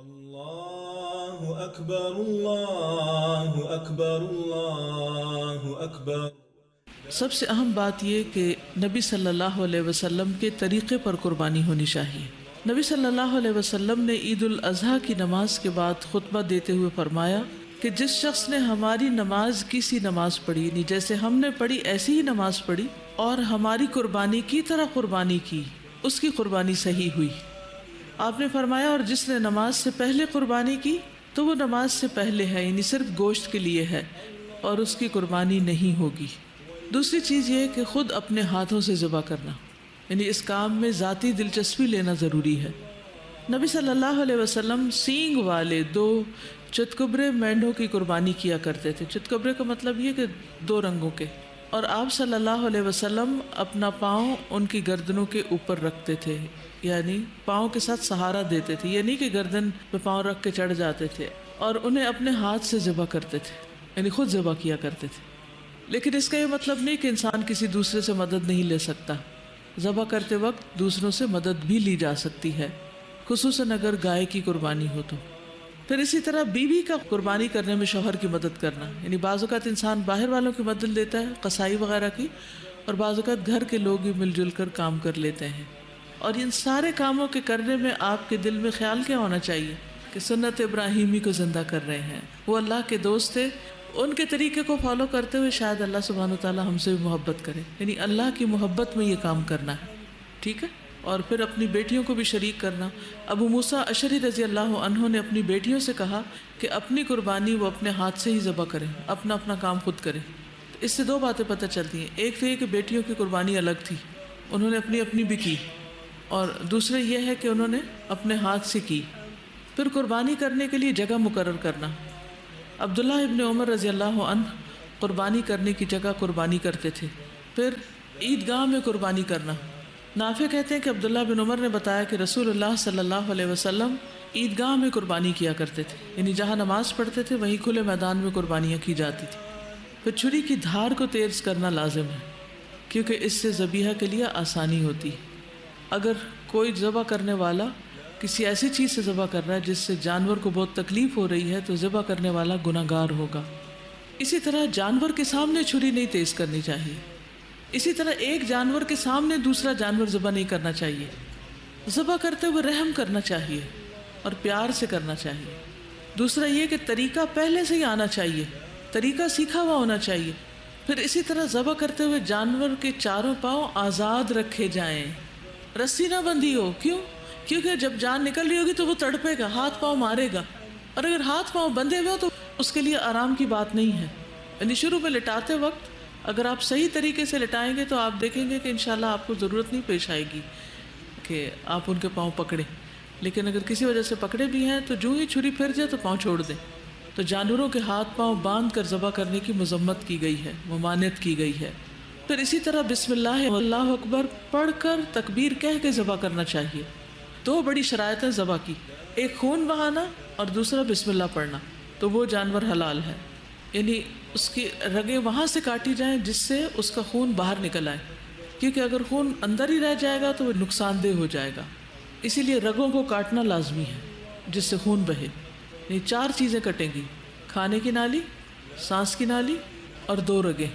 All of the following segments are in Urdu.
اللہ اکبر اللہ اکبر اللہ اکبر۔ سب سے اہم بات یہ کہ نبی صلی اللہ علیہ وسلم کے طریقے پر قربانی ہونی چاہیے۔ نبی صلی اللہ علیہ وسلم نے عید الاضحیٰ کی نماز کے بعد خطبہ دیتے ہوئے فرمایا کہ جس شخص نے ہماری نماز کی سی نماز پڑھی، یعنی جیسے ہم نے پڑھی ایسی ہی نماز پڑھی اور ہماری قربانی کی طرح قربانی کی، اس کی قربانی صحیح ہوئی۔ آپ نے فرمایا اور جس نے نماز سے پہلے قربانی کی تو وہ نماز سے پہلے ہے، یعنی صرف گوشت کے لیے ہے اور اس کی قربانی نہیں ہوگی۔ دوسری چیز یہ کہ خود اپنے ہاتھوں سے ذبح کرنا، یعنی اس کام میں ذاتی دلچسپی لینا ضروری ہے۔ نبی صلی اللہ علیہ وسلم سینگ والے 2 چتکبرے مینڈھوں کی قربانی کیا کرتے تھے۔ چتکبرے کا مطلب یہ کہ 2 رنگوں کے، اور آپ صلی اللہ علیہ وسلم اپنا پاؤں ان کی گردنوں کے اوپر رکھتے تھے، یعنی پاؤں کے ساتھ سہارا دیتے تھے، یہ نہیں کہ گردن پہ پاؤں رکھ کے چڑھ جاتے تھے، اور انہیں اپنے ہاتھ سے ذبح کرتے تھے، یعنی خود ذبح کیا کرتے تھے۔ لیکن اس کا یہ مطلب نہیں کہ انسان کسی دوسرے سے مدد نہیں لے سکتا۔ ذبح کرتے وقت دوسروں سے مدد بھی لی جا سکتی ہے، خصوصاً اگر گائے کی قربانی ہو تو۔ پھر اسی طرح بیوی کا قربانی کرنے میں شوہر کی مدد کرنا، یعنی بعض اوقات انسان باہر والوں کی مدد لیتا ہے، قصائی وغیرہ کی، اور بعض اوقات گھر کے لوگ ہی مل جل کر کام کر لیتے ہیں۔ اور ان سارے کاموں کے کرنے میں آپ کے دل میں خیال کیا ہونا چاہیے کہ سنت ابراہیمی کو زندہ کر رہے ہیں۔ وہ اللہ کے دوست تھے، ان کے طریقے کو فالو کرتے ہوئے شاید اللہ سبحانہ وتعالیٰ ہم سے بھی محبت کرے، یعنی اللہ کی محبت میں یہ کام کرنا ہے، ٹھیک ہے۔ اور پھر اپنی بیٹیوں کو بھی شریک کرنا۔ ابو موسیٰ اشعری رضی اللہ عنہ نے اپنی بیٹیوں سے کہا کہ اپنی قربانی وہ اپنے ہاتھ سے ہی ذبح کریں، اپنا کام خود کریں۔ اس سے 2 باتیں پتہ چلتی ہیں، ایک تو یہ کہ بیٹیوں کی قربانی الگ تھی، انہوں نے اپنی بھی کی، اور دوسرے یہ ہے کہ انہوں نے اپنے ہاتھ سے کی۔ پھر قربانی کرنے کے لیے جگہ مقرر کرنا۔ عبداللہ ابن عمر رضی اللہ عنہ قربانی کرنے کی جگہ قربانی کرتے تھے۔ پھر عیدگاہ میں قربانی کرنا۔ نافع کہتے ہیں کہ عبداللہ بن عمر نے بتایا کہ رسول اللہ صلی اللہ علیہ وسلم عیدگاہ میں قربانی کیا کرتے تھے، یعنی جہاں نماز پڑھتے تھے وہیں کھلے میدان میں قربانیاں کی جاتی تھی۔ پھر چھری کی دھار کو تیز کرنا لازم ہے، کیونکہ اس سے ذبیحہ کے لیے آسانی ہوتی ہے۔ اگر کوئی ذبح کرنے والا کسی ایسی چیز سے ذبح کر رہا ہے جس سے جانور کو بہت تکلیف ہو رہی ہے تو ذبح کرنے والا گناہ گار ہوگا۔ اسی طرح جانور کے سامنے چھری نہیں تیز کرنی چاہیے۔ اسی طرح ایک جانور کے سامنے دوسرا جانور ذبح نہیں کرنا چاہیے۔ ذبح کرتے ہوئے رحم کرنا چاہیے اور پیار سے کرنا چاہیے۔ دوسرا یہ کہ طریقہ پہلے سے ہی آنا چاہیے، طریقہ سیکھا ہوا ہونا چاہیے۔ پھر اسی طرح ذبح کرتے ہوئے جانور کے چاروں پاؤں آزاد رکھے جائیں، رسی نہ بندھی ہو۔ کیونکہ جب جان نکل رہی ہوگی تو وہ تڑپے گا، ہاتھ پاؤں مارے گا، اور اگر ہاتھ پاؤں بندھے ہوئے ہو تو اس کے لیے آرام کی بات نہیں ہے۔ یعنی شروع میں لٹاتے وقت اگر آپ صحیح طریقے سے لٹائیں گے تو آپ دیکھیں گے کہ انشاءاللہ آپ کو ضرورت نہیں پیش آئے گی کہ آپ ان کے پاؤں پکڑیں، لیکن اگر کسی وجہ سے پکڑے بھی ہیں تو جو ہی چھری پھر جائے تو پاؤں چھوڑ دیں۔ تو جانوروں کے ہاتھ پاؤں باندھ کر ذبح کرنے کی مذمت کی گئی ہے، ممانعت کی گئی ہے۔ پھر اسی طرح بسم اللہ اللہ اکبر پڑھ کر تکبیر کہہ کے ذبح کرنا چاہیے۔ 2 بڑی شرائط ہیں ذبح کی، ایک خون بہانا اور دوسرا بسم اللہ پڑھنا، تو وہ جانور حلال ہے، یعنی اس کی رگیں وہاں سے کاٹی جائیں جس سے اس کا خون باہر نکل آئے، کیونکہ اگر خون اندر ہی رہ جائے گا تو وہ نقصان دہ ہو جائے گا۔ اسی لیے رگوں کو کاٹنا لازمی ہے جس سے خون بہے۔ یعنی 4 چیزیں کٹیں گی، کھانے کی نالی، سانس کی نالی اور 2 رگیں،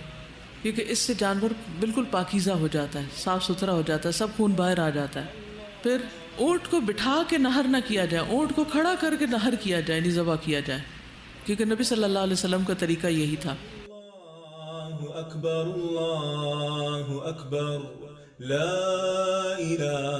کیونکہ اس سے جانور بالکل پاکیزہ ہو جاتا ہے، صاف ستھرا ہو جاتا ہے، سب خون باہر آ جاتا ہے۔ پھر اونٹ کو بٹھا کے نہر نہ کیا جائے، اونٹ کو کھڑا کر کے نہر کیا جائے، یعنی ذبح کیا جائے، کیونکہ نبی صلی اللہ علیہ وسلم کا طریقہ یہی تھا۔ اللہ اکبر لا الہ